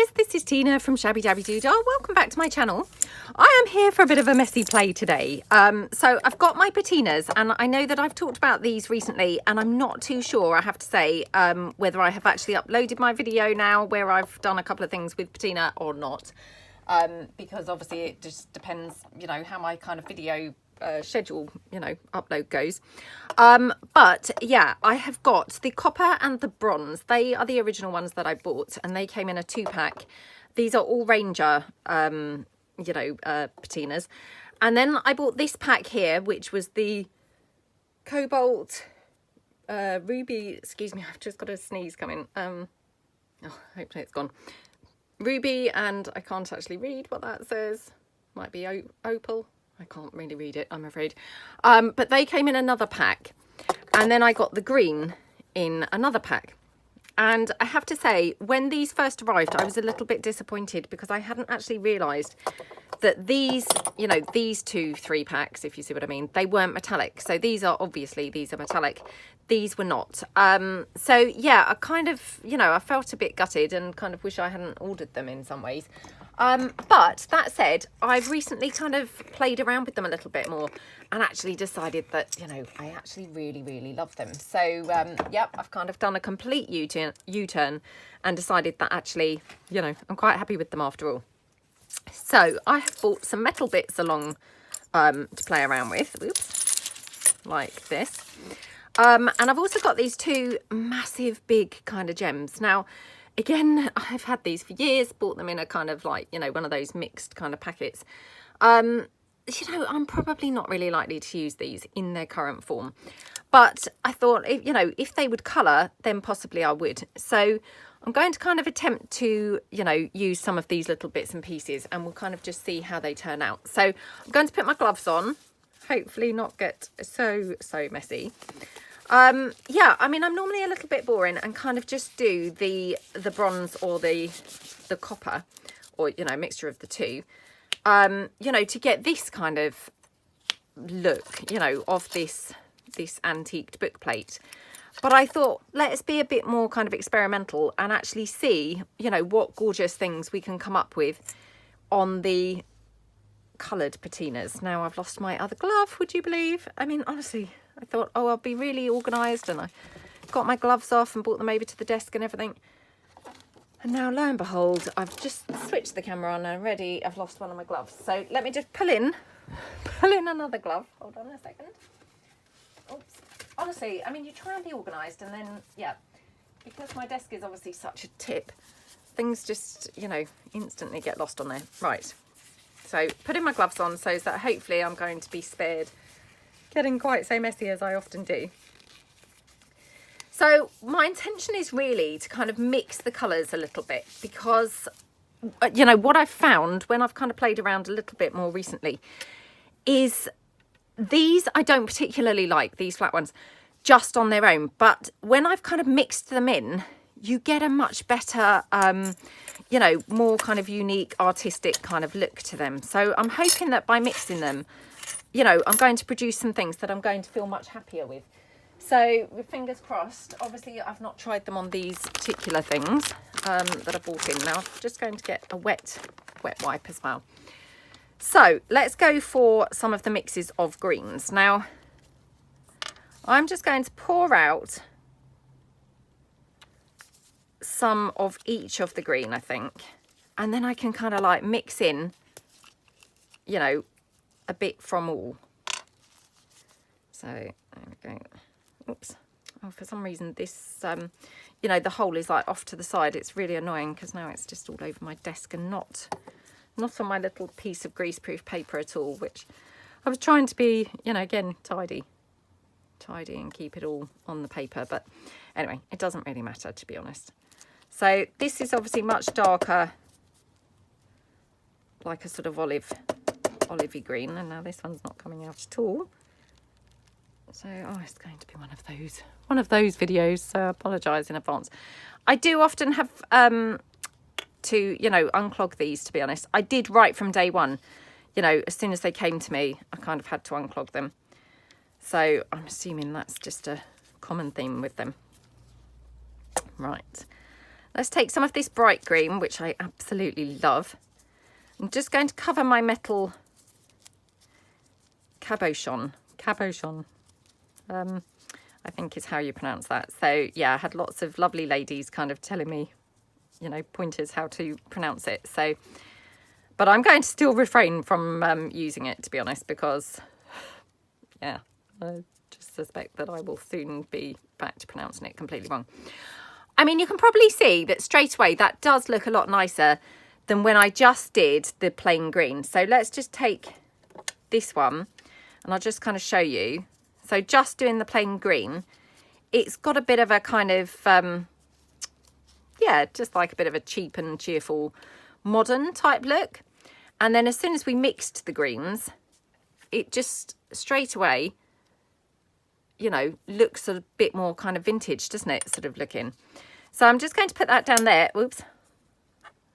guys, this is Tina from Shabbydabbydoodah. Welcome back to my channel. I am here for a bit of a messy play today. So I've got my patinas, and I know that I've talked about these recently, and I'm not too sure, I have to say, whether I have actually uploaded my video now where I've done a couple of things with patina or not, because obviously it just depends, you know, how my kind of video schedule, you know, upload goes. But yeah, I have got the copper and the bronze. They are the original ones that I bought, and they came in a 2-pack. These are all Ranger you know, patinas. And then I bought this pack here, which was the cobalt ruby, excuse me, I've just got a sneeze coming. Oh, hopefully it's gone. Ruby, and I can't actually read what that says. Might be opal. I can't really read it, I'm afraid. But they came in another pack. And then I got the green in another pack. And I have to say, when these first arrived, I was a little bit disappointed because I hadn't actually realised that these, you know, these 3 packs, if you see what I mean, they weren't metallic. So these are obviously, these are metallic. These were not. So yeah, I kind of, you know, I felt a bit gutted and kind of wish I hadn't ordered them in some ways. But that said, I've recently kind of played around with them a little bit more and actually decided that, you know, I actually really love them. So, yep, I've kind of done a complete U-turn and decided that actually, you know, I'm quite happy with them after all. So I have bought some metal bits along to play around with. Oops, like this. And I've also got these 2 massive big kind of gems. Now, again, I've had these for years, bought them in a kind of like, you know, one of those mixed kind of packets. You know, I'm probably not really likely to use these in their current form. But I thought, you know, if they would colour, then possibly I would. So I'm going to kind of attempt to, you know, use some of these little bits and pieces, and we'll kind of just see how they turn out. So I'm going to put my gloves on, hopefully not get so messy. Yeah, I mean, I'm normally a little bit boring and kind of just do the bronze or the copper, or, you know, mixture of the 2, you know, to get this kind of look, you know, of this antiqued book plate. But I thought, let's be a bit more kind of experimental and actually see, you know, what gorgeous things we can come up with on the coloured patinas. Now, I've lost my other glove, would you believe? I mean, honestly, I thought, oh, I'll be really organised, and I got my gloves off and brought them over to the desk and everything. And now, lo and behold, I've just switched the camera on and already I've lost one of my gloves. So let me just pull in another glove. Hold on a second. Oops. Honestly, I mean, you try and be organised, and then, yeah, because my desk is obviously such a tip, things just, you know, instantly get lost on there. Right. So putting my gloves on so that hopefully I'm going to be spared getting quite so messy as I often do. So my intention is really to kind of mix the colours a little bit, because, you know, what I've found when I've kind of played around a little bit more recently is these I don't particularly like, these flat ones, just on their own. But when I've kind of mixed them in, you get a much better, you know, more kind of unique, artistic kind of look to them. So I'm hoping that by mixing them, you know, I'm going to produce some things that I'm going to feel much happier with. So with fingers crossed. Obviously I've not tried them on these particular things that I bought in. Now I'm just going to get a wet wipe as well. So let's go for some of the mixes of greens. Now I'm just going to pour out some of each of the green, I think, and then I can kind of like mix in, you know, a bit from all. So there we go. Oops. Oh, for some reason this you know, the hole is like off to the side. It's really annoying because now it's just all over my desk and not on my little piece of greaseproof paper at all, which I was trying to be, you know, again, tidy and keep it all on the paper. But anyway, it doesn't really matter, to be honest. So this is obviously much darker, like a sort of olivey green, and now this one's not coming out at all. So, oh, it's going to be one of those videos, so I apologise in advance. I do often have to, you know, unclog these, to be honest. I did right from day one, you know, as soon as they came to me, I kind of had to unclog them. So I'm assuming that's just a common theme with them. Right. Let's take some of this bright green, which I absolutely love. I'm just going to cover my metal cabochon. I think is how you pronounce that. So yeah, I had lots of lovely ladies kind of telling me, you know, pointers how to pronounce it. So, but I'm going to still refrain from using it, to be honest, because yeah, I just suspect that I will soon be back to pronouncing it completely wrong. I mean, you can probably see that straight away that does look a lot nicer than when I just did the plain green. So let's just take this one and I'll just kind of show you. So just doing the plain green, it's got a bit of a kind of, yeah, just like a bit of a cheap and cheerful modern type look. And then as soon as we mixed the greens, it just straight away, you know, looks a bit more kind of vintage, doesn't it, sort of looking. So I'm just going to put that down there. Oops.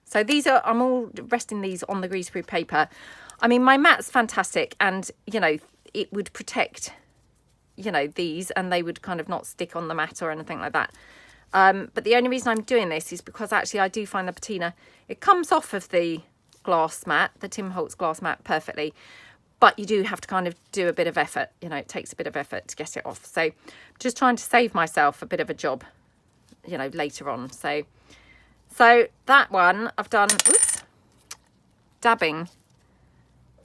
So these are, I'm all resting these on the greaseproof paper. I mean, my mat's fantastic and, you know, it would protect, you know, these and they would kind of not stick on the mat or anything like that. But the only reason I'm doing this is because actually I do find the patina, it comes off of the glass mat, the Tim Holtz glass mat perfectly, but you do have to kind of do a bit of effort, you know, it takes a bit of effort to get it off. So just trying to save myself a bit of a job, you know, later on. So that one I've done, oops, dabbing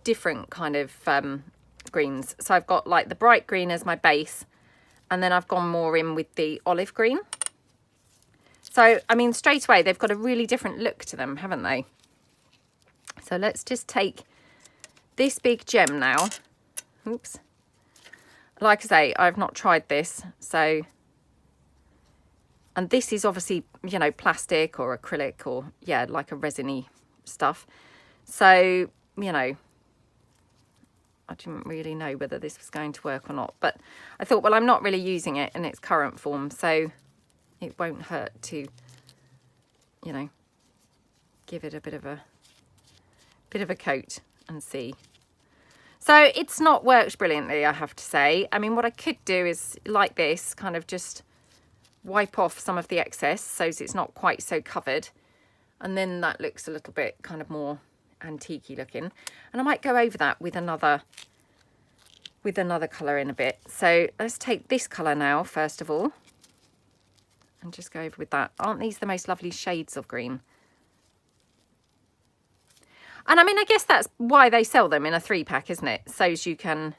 different kind of greens. So I've got like the bright green as my base and then I've gone more in with the olive green. So I mean straight away they've got a really different look to them, haven't they? So let's just take this big gem now. Oops. Like I say, I've not tried this, so, and this is obviously, you know, plastic or acrylic or yeah, like a resiny stuff. So, you know, I didn't really know whether this was going to work or not, but I thought, well, I'm not really using it in its current form, so it won't hurt to, you know, give it a bit of a coat and see. So it's not worked brilliantly, I have to say. I mean, what I could do is like this, kind of just wipe off some of the excess so it's not quite so covered, and then that looks a little bit kind of more antique-y looking. And I might go over that with another colour in a bit. So let's take this colour now, first of all, and just go over with that. Aren't these the most lovely shades of green? And I mean, I guess that's why they sell them in a 3-pack, isn't it? So as you can,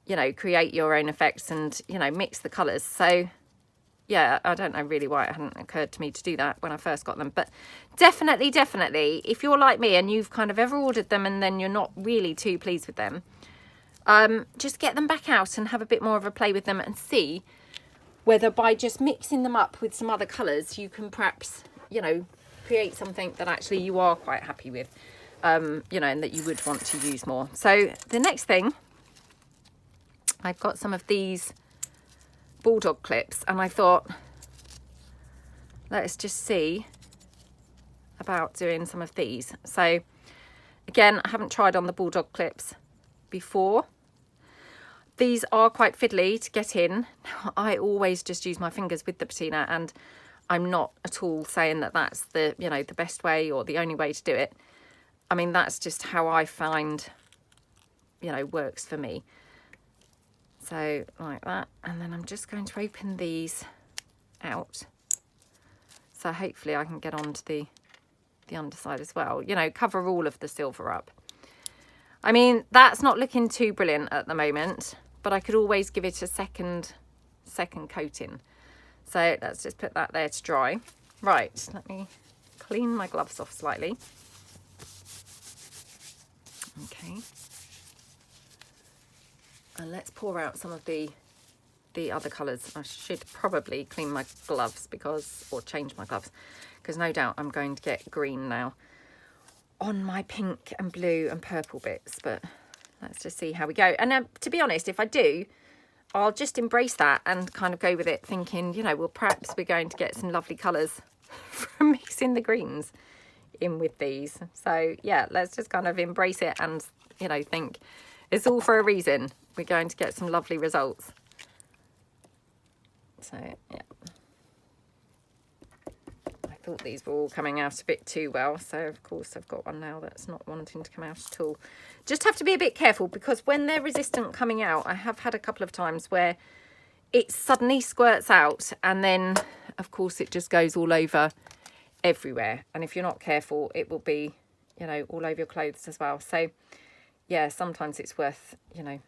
you know, create your own effects and, you know, mix the colours. So yeah, I don't know really why it hadn't occurred to me to do that when I first got them. But definitely, if you're like me and you've kind of ever ordered them and then you're not really too pleased with them, just get them back out and have a bit more of a play with them and see whether by just mixing them up with some other colours, you can perhaps, you know, create something that actually you are quite happy with, you know, and that you would want to use more. So the next thing, I've got some of these bulldog clips and I thought, let's just see about doing some of these. So again, I haven't tried on the bulldog clips before. These are quite fiddly to get in. I always just use my fingers with the patina, and I'm not at all saying that that's the, you know, the best way or the only way to do it. I mean, that's just how I find, you know, works for me. So like that, and then I'm just going to open these out. So hopefully I can get onto the underside as well, you know, cover all of the silver up. I mean, that's not looking too brilliant at the moment, but I could always give it a second coating. So let's just put that there to dry. Right, let me clean my gloves off slightly. Okay. And let's pour out some of the other colours. I should probably clean my gloves or change my gloves, because no doubt I'm going to get green now on my pink and blue and purple bits. But let's just see how we go. And to be honest, if I do, I'll just embrace that and kind of go with it, thinking, you know, well, perhaps we're going to get some lovely colours from mixing the greens in with these. So yeah, let's just kind of embrace it and, you know, think it's all for a reason. We're going to get some lovely results. So yeah. thought these were all coming out a bit too well. So, of course, I've got one now that's not wanting to come out at all. Just have to be a bit careful because when they're resistant coming out, I have had a couple of times where it suddenly squirts out and then, of course, it just goes all over everywhere. And if you're not careful, it will be, you know, all over your clothes as well. So, yeah, sometimes it's worth, you know,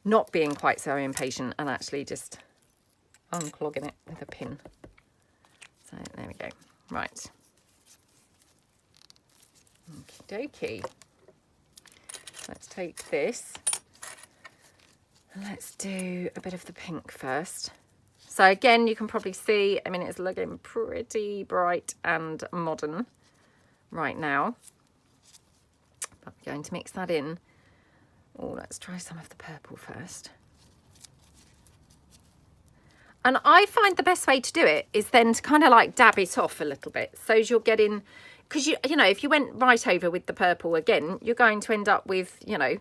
not being quite so impatient and actually just unclogging it with a pin. So there we go. Right. Okie dokie. Let's take this and let's do a bit of the pink first. So again, you can probably see, I mean, it's looking pretty bright and modern right now. But we're going to mix that in. Oh, let's try some of the purple first. And I find the best way to do it is then to kind of like dab it off a little bit. So as you're getting, because you know, if you went right over with the purple again, you're going to end up with, you know,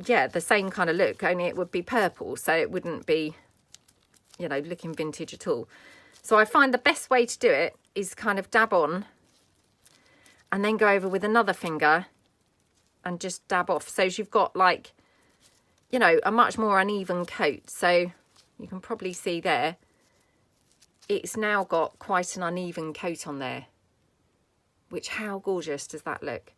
yeah, the same kind of look, only it would be purple. So it wouldn't be, you know, looking vintage at all. So I find the best way to do it is kind of dab on and then go over with another finger and just dab off. So you've got like, you know, a much more uneven coat. So you can probably see there, it's now got quite an uneven coat on there, which how gorgeous does that look?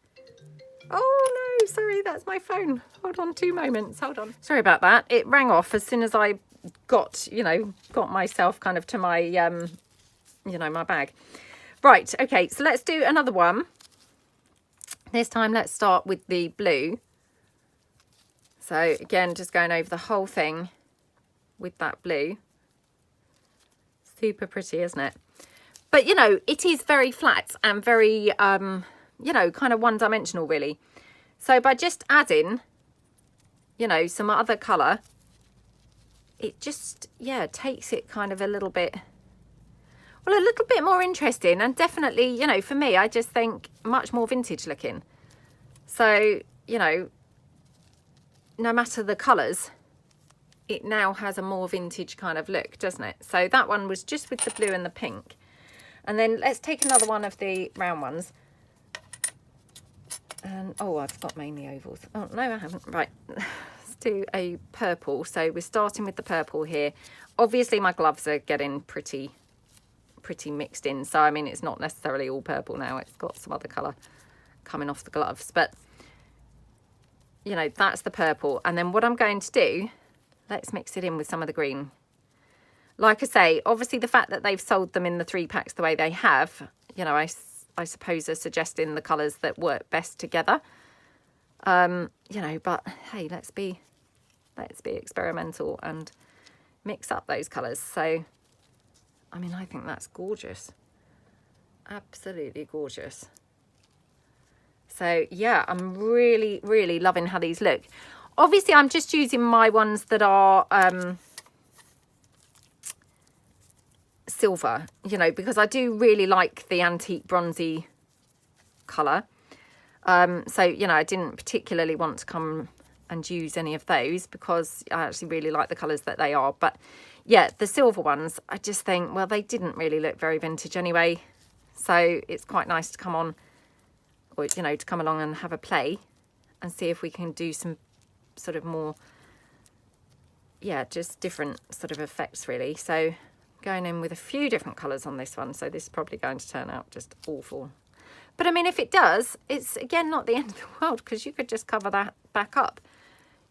Oh no, sorry, that's my phone. Hold on 2 moments, hold on. Sorry about that. It rang off as soon as I got, you know, got myself kind of to my, you know, my bag. Right, okay, so let's do another one. This time let's start with the blue. So again, just going over the whole thing with that blue. Super pretty, isn't it? But, you know, it is very flat and very, you know, kind of one-dimensional, really. So by just adding, you know, some other colour, it just, yeah, takes it kind of a little bit, well, a little bit more interesting. And definitely, you know, for me, I just think much more vintage looking. So, you know, no matter the colours, it now has a more vintage kind of look, doesn't it? So that one was just with the blue and the pink. And then let's take another one of the round ones. And, oh, I've got mainly ovals. Oh, no, I haven't. Right, let's do a purple. So we're starting with the purple here. Obviously, my gloves are getting pretty mixed in. So, I mean, it's not necessarily all purple now. It's got some other colour coming off the gloves. But, you know, that's the purple. And then what I'm going to do, let's mix it in with some of the green. Like I say, obviously the fact that they've sold them in the 3 packs the way they have, you know, I suppose are suggesting the colours that work best together. You know, but hey, let's be experimental and mix up those colours. So, I mean, I think that's gorgeous. Absolutely gorgeous. So yeah, I'm really, really loving how these look. Obviously, I'm just using my ones that are silver, you know, because I do really like the antique bronzy colour. So, you know, I didn't particularly want to come and use any of those because I actually really like the colours that they are. But yeah, the silver ones, I just think, well, they didn't really look very vintage anyway. So it's quite nice to come on, or, you know, to come along and have a play and see if we can do some sort of more, yeah, just different sort of effects really. So going in with a few different colours on this one. So this is probably going to turn out just awful. But I mean, if it does, it's again not the end of the world because you could just cover that back up.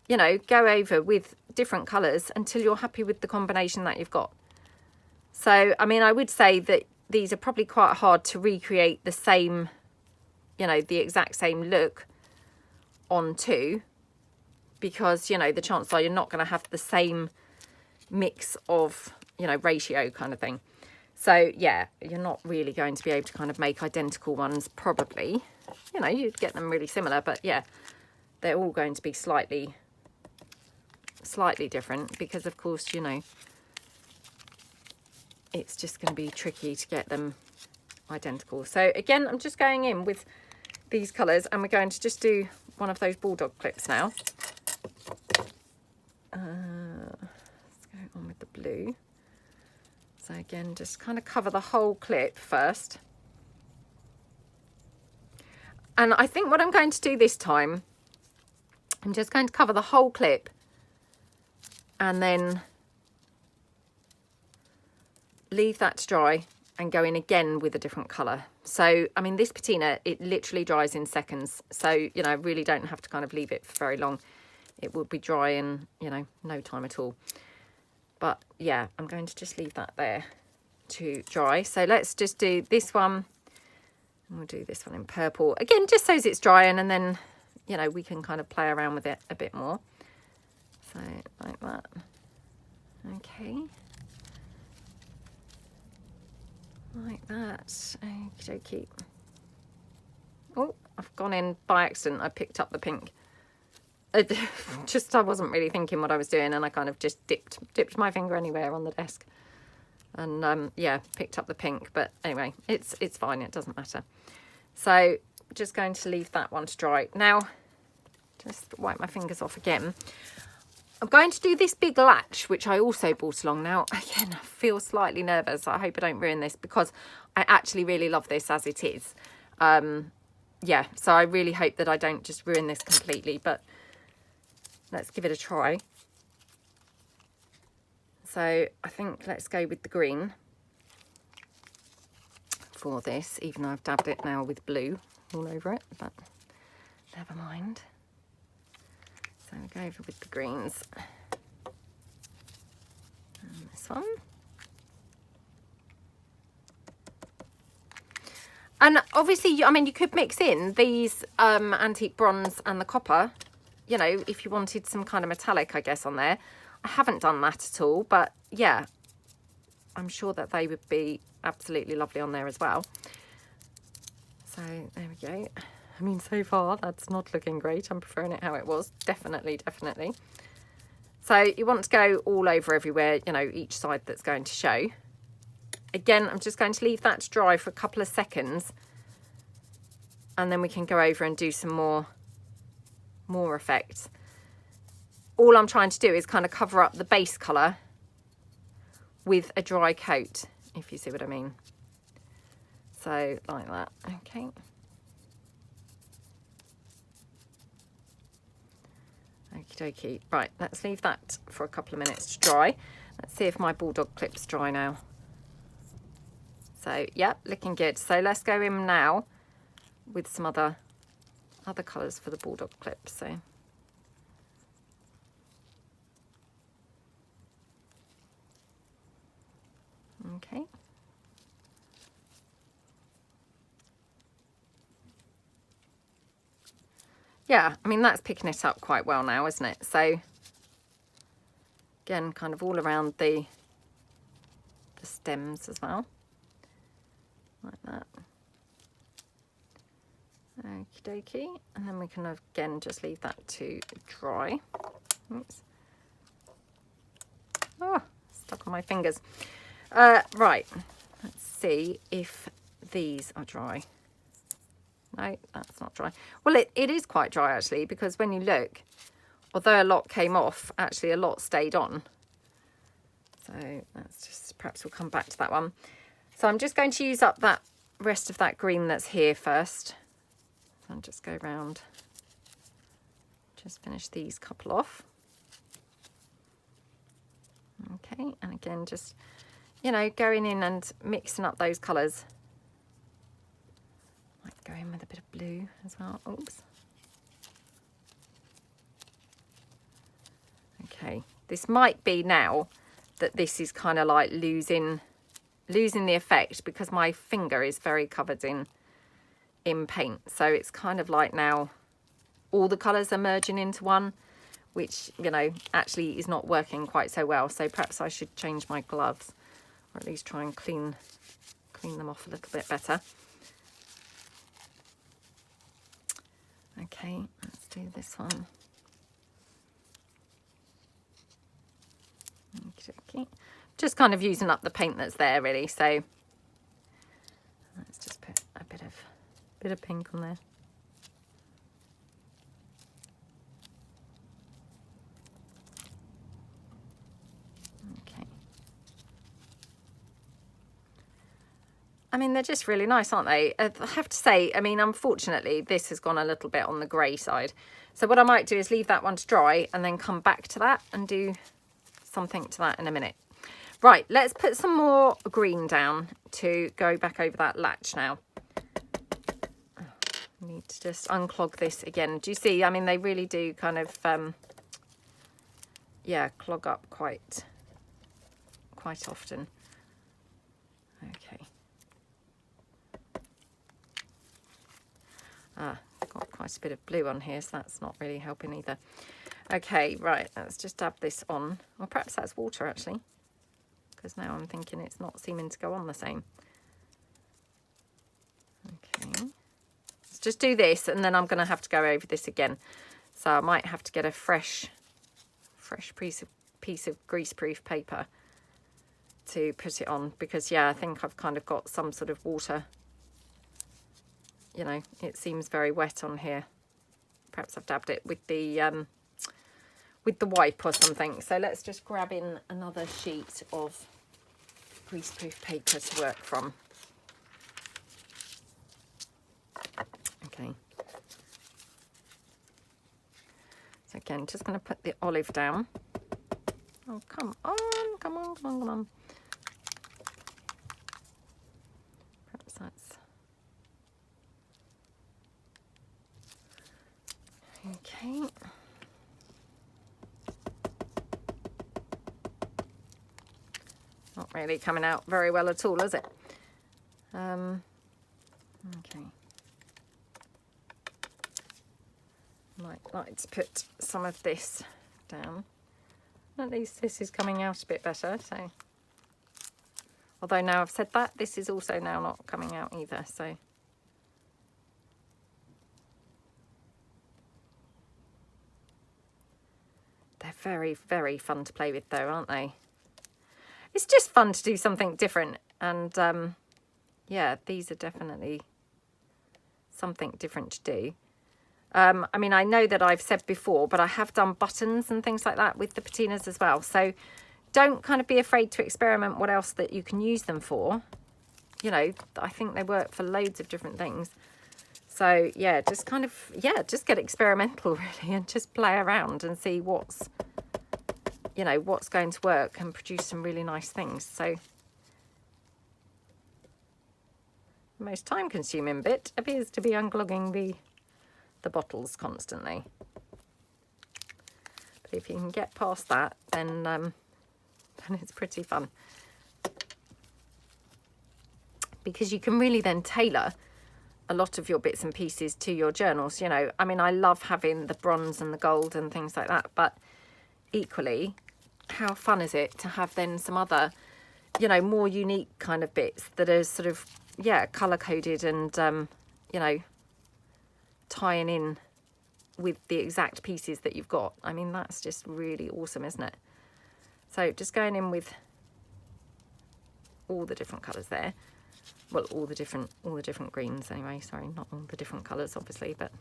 You know, go over with different colours until you're happy with the combination that you've got. So, I mean, I would say that these are probably quite hard to recreate the same, you know, the exact same look onto because, you know, the chances are you're not going to have the same mix of, you know, ratio kind of thing. So yeah, you're not really going to be able to kind of make identical ones probably. You know, you'd get them really similar, but yeah, they're all going to be slightly different because of course, you know, it's just going to be tricky to get them identical. So again, I'm just going in with these colours and we're going to just do one of those bulldog clips now. Let's go on with the blue. So So again, just kind of cover the whole clip first. And I think what I'm going to do this time, I'm just going to cover the whole clip and then leave that to dry and go in again with a different colour. So, I mean, this patina, it literally dries in seconds. So, you know, really don't have to kind of leave it for very long. It will be dry in, you know, no time at all. But yeah, I'm going to just leave that there to dry. So let's just do this one. And we'll do this one in purple. Again, just so as it's drying, and then, you know, we can kind of play around with it a bit more. So, like that. Okay. Like that. Okie dokie. Oh, I've gone in by accident. I picked up the pink. I wasn't really thinking what I was doing, and I kind of just dipped my finger anywhere on the desk. And yeah, picked up the pink. But anyway, it's fine. It doesn't matter. So just going to leave that one to dry. Now, just wipe my fingers off again. I'm going to do this big latch, which I also brought along. Now, again, I feel slightly nervous. I hope I don't ruin this because I actually really love this as it is. Yeah, so I really hope that I don't just ruin this completely, but let's give it a try. So I think let's go with the green for this, even though I've dabbed it now with blue all over it, but never mind. So we go over with the greens. And this one. And obviously, I mean, you could mix in these antique bronze and the copper, you know, if you wanted some kind of metallic, I guess, on there. I haven't done that at all, but yeah, I'm sure that they would be absolutely lovely on there as well. So there we go. I mean, so far, that's not looking great. I'm preferring it how it was. Definitely, definitely. So you want to go all over everywhere, you know, each side that's going to show. Again, I'm just going to leave that to dry for a couple of seconds. And then we can go over and do some more effects. All I'm trying to do is kind of cover up the base colour with a dry coat, if you see what I mean. So, like that. Okay. Okie dokie. Right, let's leave that for a couple of minutes to dry. Let's see if my bulldog clip's dry now. So, yeah, looking good. So let's go in now with some other colours for the bulldog clip. So, okay. Yeah, I mean, that's picking it up quite well now, isn't it? So, again, kind of all around the stems as well. Like that. Okie dokie. And then we can, again, just leave that to dry. Oops. Oh, stuck on my fingers. Right, let's see if these are dry. No, that's not dry. Well, it is quite dry, actually, because when you look, although a lot came off, actually a lot stayed on. So that's just, perhaps we'll come back to that one. So I'm just going to use up that rest of that green that's here first. And just go round, just finish these couple off. Okay, and again, just, you know, going in and mixing up those colours. Might go in with a bit of blue as well. Oops. Okay, this might be now that this is kind of like losing the effect because my finger is very covered in paint. So it's kind of like now all the colours are merging into one, which, you know, actually is not working quite so well. So perhaps I should change my gloves, or at least try and clean them off a little bit better. Okay, let's do this one. Okay. Just kind of using up the paint that's there, really. So let's just put a bit of pink on there. Okay. I mean, they're just really nice, aren't they? I have to say, I mean, unfortunately, this has gone a little bit on the grey side. So what I might do is leave that one to dry and then come back to that and do something to that in a minute. Right, let's put some more green down to go back over that latch now. I need to just unclog this again. Do you see? I mean, they really do kind of, yeah, clog up quite often. Okay. Got quite a bit of blue on here, so that's not really helping either. Okay, right, let's just dab this on. Or perhaps that's water, actually, because now I'm thinking it's not seeming to go on the same. Okay, let's just do this, and then I'm going to have to go over this again. So I might have to get a fresh piece of greaseproof paper to put it on, because, yeah, I think I've kind of got some sort of water. You know, it seems very wet on here. Perhaps I've dabbed it with the wipe or something. So let's just grab in another sheet of greaseproof paper to work from. Okay. So again, just going to put the olive down. Oh, come on, come on, come on, come on. Perhaps that's... Okay. Not really coming out very well at all, is it? Okay. Might like to put some of this down. At least this is coming out a bit better, so. Although now I've said that, this is also now not coming out either, so. They're very, very fun to play with though, aren't they? It's just fun to do something different. And yeah, these are definitely something different to do. I mean, I know that I've said before, but I have done buttons and things like that with the patinas as well. So don't kind of be afraid to experiment what else that you can use them for. You know, I think they work for loads of different things. So yeah, just kind of, yeah, just get experimental really and just play around and see what's, you know, what's going to work and produce some really nice things. So the most time consuming bit appears to be unclogging the bottles constantly. But if you can get past that, then it's pretty fun. Because you can really then tailor a lot of your bits and pieces to your journals. You know, I mean, I love having the bronze and the gold and things like that, but equally, how fun is it to have then some other, you know, more unique kind of bits that are sort of, yeah, color coded and, you know, tying in with the exact pieces that you've got. I mean, that's just really awesome, isn't it? So just going in with all the different colors there. Well, all the different greens anyway. Sorry, not all the different colors, obviously, but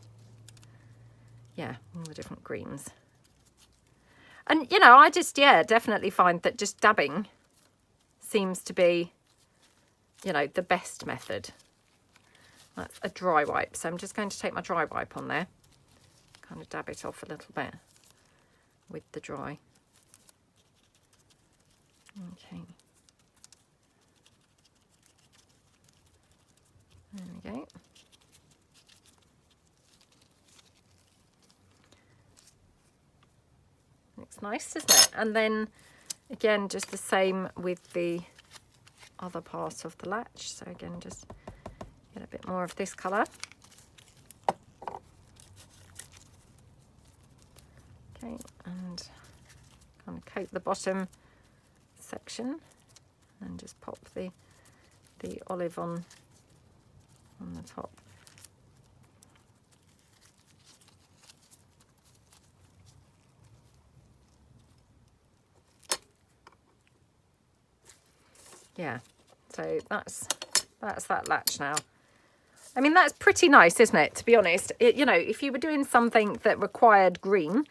yeah, all the different greens. And, you know, I just, yeah, definitely find that just dabbing seems to be, you know, the best method. That's a dry wipe. So I'm just going to take my dry wipe on there. Kind of dab it off a little bit with the dry. Okay. There we go. Looks nice, doesn't it? And then again, just the same with the other part of the latch. So again, just get a bit more of this colour. Okay, and kind of coat the bottom section and just pop the olive on the top. Yeah, so that's that latch now. I mean, that's pretty nice, isn't it, to be honest? You know, if you were doing something that required green,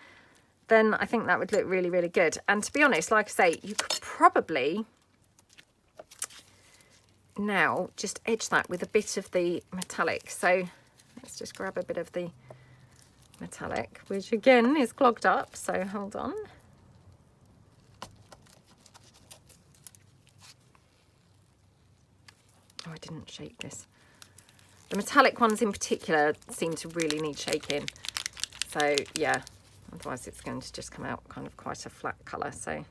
then I think that would look really, really good. And to be honest, like I say, you could probably now just edge that with a bit of the metallic. So let's just grab a bit of the metallic, which again is clogged up, so hold on. Oh, I didn't shake this. The metallic ones in particular seem to really need shaking. So yeah, otherwise it's going to just come out kind of quite a flat colour. So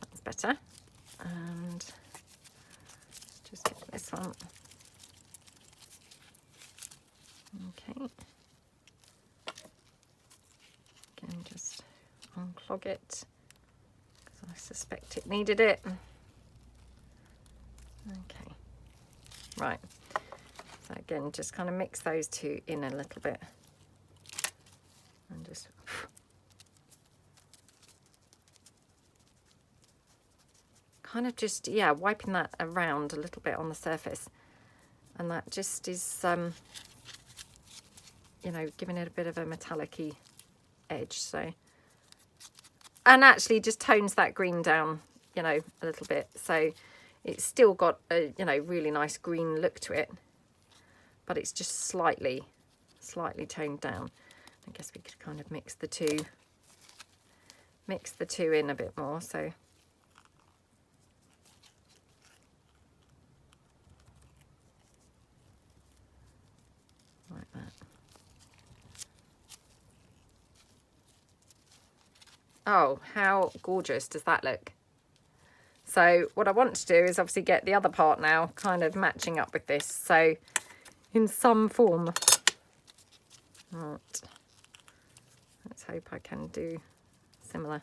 that's better. And just get this one. Okay. Again, just unclog it because I suspect it needed it. Okay. Right. So again, just kind of mix those two in a little bit. And just kind of just, yeah, wiping that around a little bit on the surface. And that just is, you know, giving it a bit of a metallic-y edge. So, and actually just tones that green down, you know, a little bit. So it's still got a, you know, really nice green look to it, but it's just slightly toned down. I guess we could kind of mix the two in a bit more. So like that. Oh, how gorgeous does that look? So what I want to do is obviously get the other part now kind of matching up with this. So in some form. Right. Let's hope I can do similar.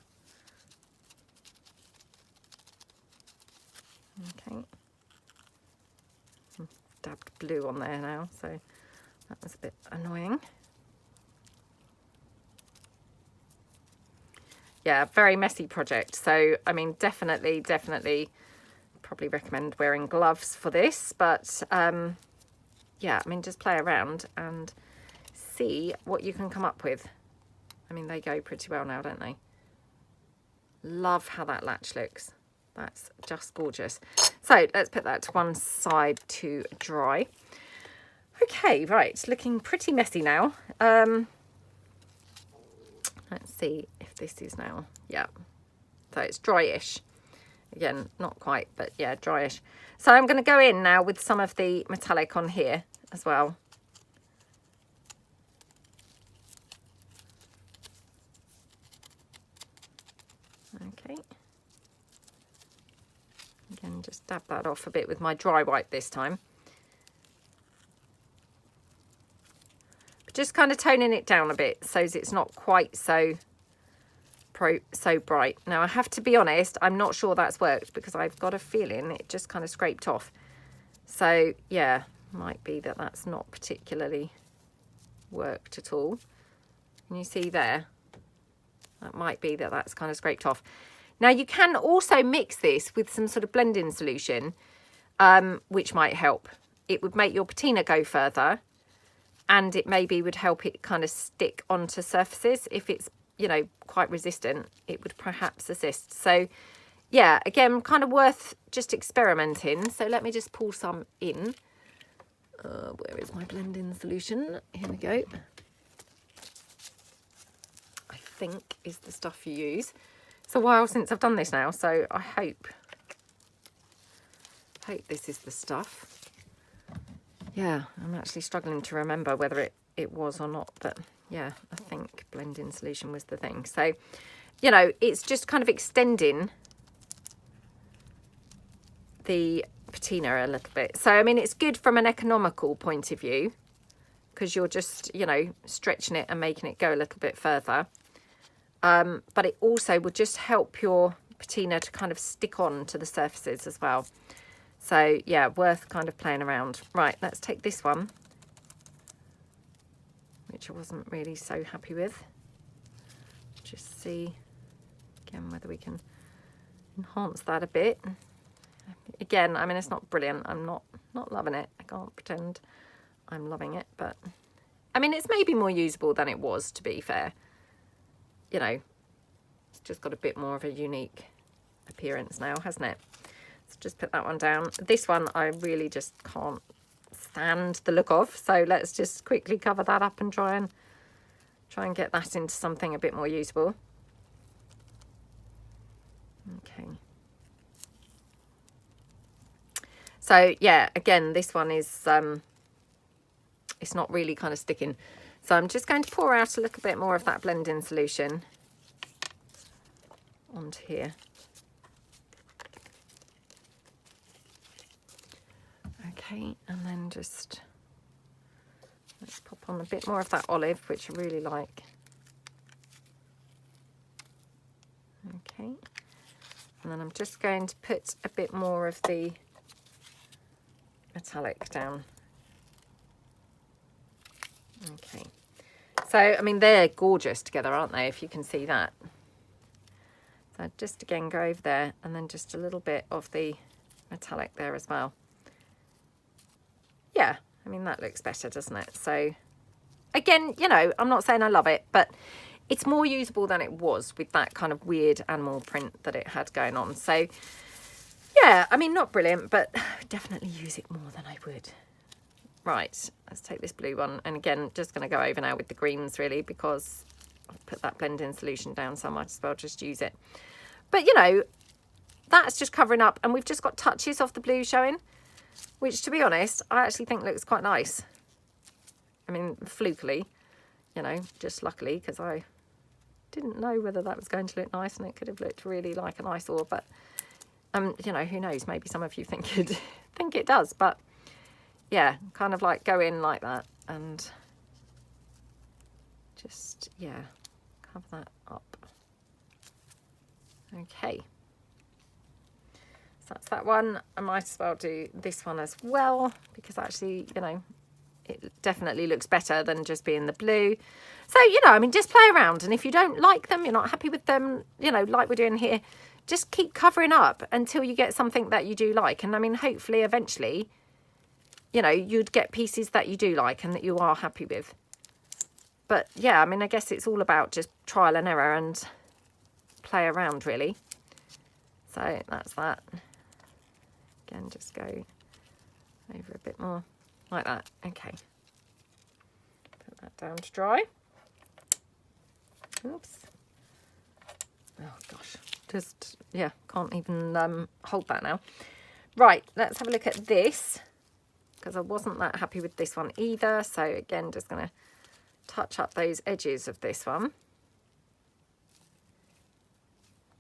Okay. Dabbed blue on there now, so that was a bit annoying. Yeah, very messy project. So, I mean, definitely probably recommend wearing gloves for this. But, yeah, I mean, just play around and see what you can come up with. I mean, they go pretty well now, don't they? Love how that latch looks. That's just gorgeous. So let's put that to one side to dry. Okay, right, it's looking pretty messy now. Let's see if this is now, yeah. So it's dryish. Again, not quite, but yeah, dryish. So I'm going to go in now with some of the metallic on here as well. Okay. Again, just dab that off a bit with my dry wipe this time. But just kind of toning it down a bit so it's not quite so bright. Now, I have to be honest, I'm not sure that's worked because I've got a feeling it just kind of scraped off. So, yeah, might be that that's not particularly worked at all. Can you see there? That might be that that's kind of scraped off. Now, you can also mix this with some sort of blending solution, which might help. It would make your patina go further, and it maybe would help it kind of stick onto surfaces. If it's, you know, quite resistant, it would perhaps assist. So, yeah, again, kind of worth just experimenting. So let me just pour some in. Where is my blending solution? Here we go. I think is the stuff you use. It's a while since I've done this now, so I hope this is the stuff. Yeah, I'm actually struggling to remember whether it was or not, but yeah, I think blending solution was the thing. So, you know, it's just kind of extending the patina a little bit. So, I mean, it's good from an economical point of view because you're just, you know, stretching it and making it go a little bit further. But it also would just help your patina to kind of stick on to the surfaces as well. So, yeah, worth kind of playing around. Right, let's take this one, which I wasn't really so happy with. Just see, again, whether we can enhance that a bit. Again, I mean, it's not brilliant. I'm not loving it. I can't pretend I'm loving it. But, I mean, it's maybe more usable than it was, to be fair. You know, it's just got a bit more of a unique appearance now, hasn't it? So just put that one down. This one I really just can't stand the look of, so let's just quickly cover that up and try and get that into something a bit more usable. Okay. So yeah, again, this one is it's not really kind of sticking, so I'm just going to pour out a little bit more of that blending solution onto here. Okay, and then just let's pop on a bit more of that olive, which I really like. Okay, and then I'm just going to put a bit more of the metallic down. Okay, so I mean, they're gorgeous together, aren't they, if you can see that? So just again go over there, and then just a little bit of the metallic there as well. Yeah, I mean, that looks better, doesn't it? So again, you know, I'm not saying I love it, but it's more usable than it was with that kind of weird animal print that it had going on. So yeah, I mean, not brilliant, but definitely use it more than I would. Right, let's take this blue one, and again, just going to go over now with the greens really, because I've put that blending solution down, so I might as well just use it. But you know, that's just covering up, and we've just got touches of the blue showing, which, to be honest, I actually think looks quite nice. I mean, flukily, you know, just luckily, because I didn't know whether that was going to look nice, and it could have looked really like an eyesore. But you know, who knows? Maybe some of you think it does. But yeah, kind of like go in like that, and just yeah, cover that up. Okay. That's that one. I might as well do this one as well, because actually, you know, it definitely looks better than just being the blue. So, you know, I mean, just play around, and if you don't like them, you're not happy with them, you know, like we're doing here, just keep covering up until you get something that you do like. And I mean, hopefully eventually, you know, you'd get pieces that you do like and that you are happy with. But yeah, I mean, I guess it's all about just trial and error and play around really. So that's that. Again, just go over a bit more like that. Okay, put that down to dry. Oops. Oh gosh, just yeah, can't even hold that now. Right, let's have a look at this, because I wasn't that happy with this one either. So again, just gonna touch up those edges of this one.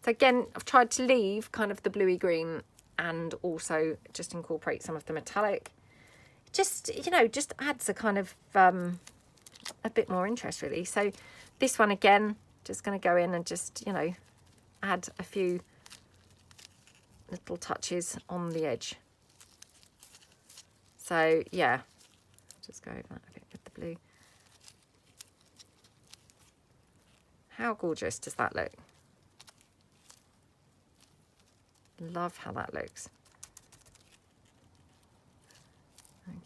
So again, I've tried to leave kind of the bluey green and also just incorporate some of the metallic. Just, you know, just adds a kind of a bit more interest really. So this one again, just going to go in and just, you know, add a few little touches on the edge. So yeah, just go over that a bit with the blue. How gorgeous does that look? Love how that looks.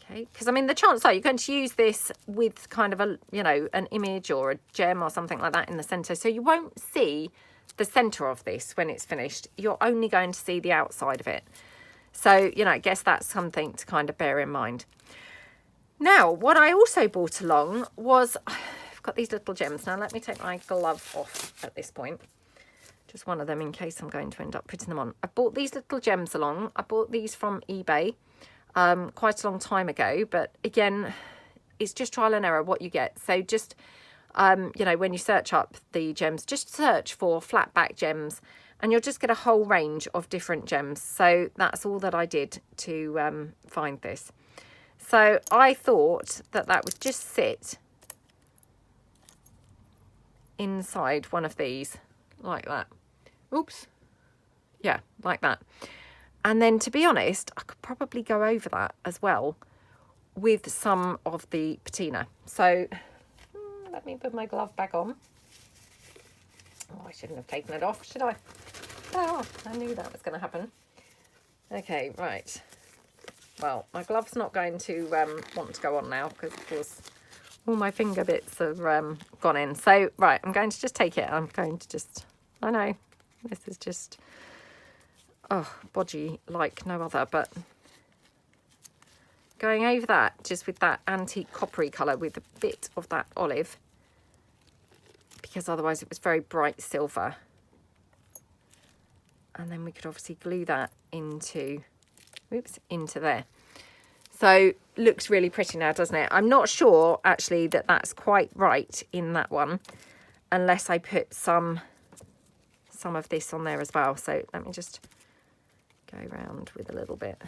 Okay, because I mean, the chances are you're going to use this with kind of a, you know, an image or a gem or something like that in the center, so you won't see the center of this when it's finished. You're only going to see the outside of it. So, you know, I guess that's something to kind of bear in mind. Now, what I also brought along was, I've got these little gems. Now let me take my glove off at this point. Just one of them in case I'm going to end up putting them on. I bought these little gems along. I bought these from eBay quite a long time ago, but again, it's just trial and error what you get. So just, you know, when you search up the gems, just search for flat back gems and you'll just get a whole range of different gems. So that's all that I did to find this. So I thought that that would just sit inside one of these like that. Oops. Yeah, like that. And then, to be honest, I could probably go over that as well with some of the patina. So let me put my glove back on. Oh, I shouldn't have taken it off, should I? Oh, I knew that was going to happen. Okay, right. Well, my glove's not going to want to go on now because, of course, all my finger bits have gone in. So, right, I'm going to just take it. I'm going to just, I know, this is just, oh, bodgy like no other, but going over that just with that antique coppery colour with a bit of that olive, because otherwise it was very bright silver. And then we could obviously glue that into, oops, into there. So looks really pretty now, doesn't it? I'm not sure actually that that's quite right in that one, unless I put some of this on there as well. So let me just go around with a little bit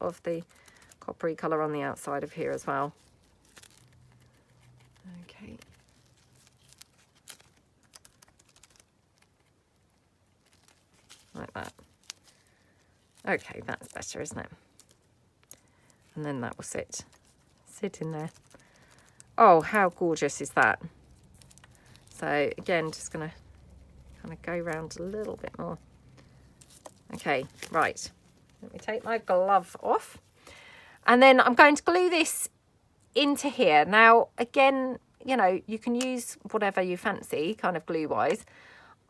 of the coppery colour on the outside of here as well. Okay. Like that. Okay, that's better, isn't it? And then that will sit in there. Oh, how gorgeous is that? So again, just gonna kind of go around a little bit more. Okay, right. Let me take my glove off. And then I'm going to glue this into here. Now, again, you know, you can use whatever you fancy, kind of glue-wise.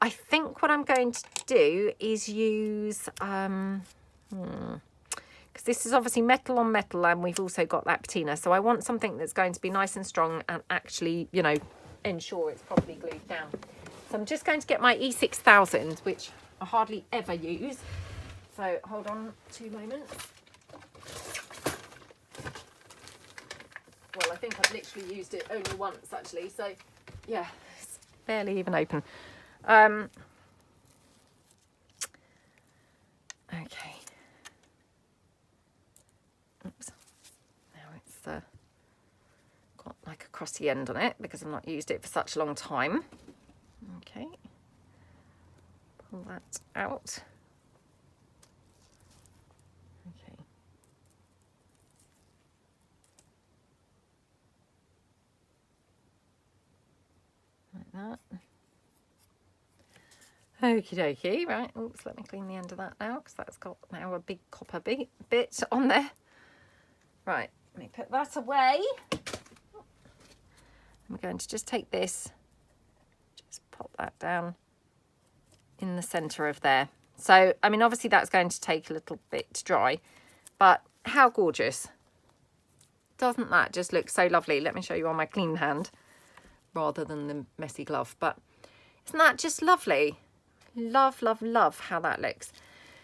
I think what I'm going to do is use, because this is obviously metal on metal, and we've also got that patina. So I want something that's going to be nice and strong and actually, you know, ensure it's properly glued down. So I'm just going to get my E6000, which I hardly ever use. So hold on 2 moments. Well, I think I've literally used it only once actually. So yeah, it's barely even open. Okay. Oops. Now it's got like a crossy end on it because I've not used it for such a long time. Okay. Pull that out. Okay. Like that. Okie dokie, right, oops, let me clean the end of that now, because that's got now a big copper bit on there. Right, let me put that away. I'm going to just take this, just pop that down in the centre of there. So, I mean, obviously that's going to take a little bit to dry, but how gorgeous. Doesn't that just look so lovely? Let me show you on my clean hand, rather than the messy glove, but isn't that just lovely? Love, love, love how that looks.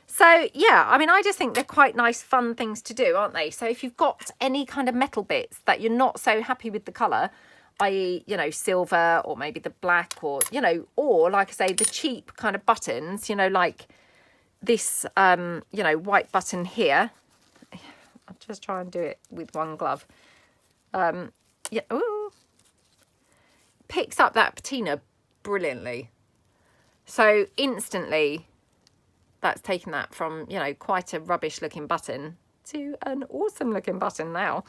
So yeah, I mean, I just think they're quite nice, fun things to do, aren't they? So if you've got any kind of metal bits that you're not so happy with the colour, i.e., you know, silver or maybe the black, or, you know, or like I say, the cheap kind of buttons, you know, like this, you know, white button here. I'll just try and do it with one glove. Yeah, ooh, picks up that patina brilliantly. So instantly, that's taken that from, you know, quite a rubbish looking button to an awesome looking button now.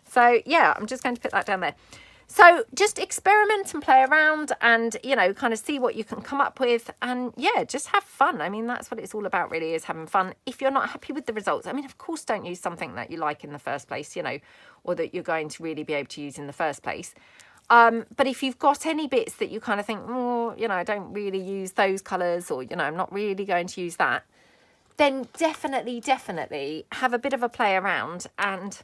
So yeah, I'm just going to put that down there. So just experiment and play around and, you know, kind of see what you can come up with, and yeah, just have fun. I mean, that's what it's all about really, is having fun. If you're not happy with the results, I mean, of course, don't use something that you like in the first place, you know, or that you're going to really be able to use in the first place. But if you've got any bits that you kind of think, oh, you know, I don't really use those colours, or, you know, I'm not really going to use that, then definitely have a bit of a play around and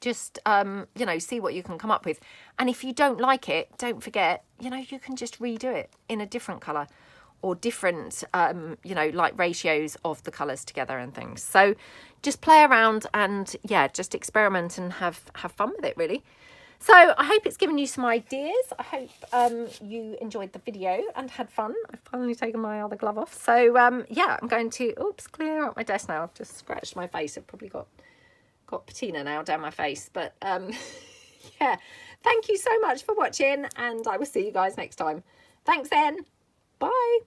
just, you know, see what you can come up with. And if you don't like it, don't forget, you know, you can just redo it in a different colour, or different, you know, like ratios of the colours together and things. So just play around and, yeah, just experiment and have fun with it, really. So I hope it's given you some ideas. I hope you enjoyed the video and had fun. I've finally taken my other glove off. So yeah, I'm going to, oops, clear out my desk now. I've just scratched my face. I've probably got patina now down my face. But yeah, thank you so much for watching, and I will see you guys next time. Thanks then. Bye.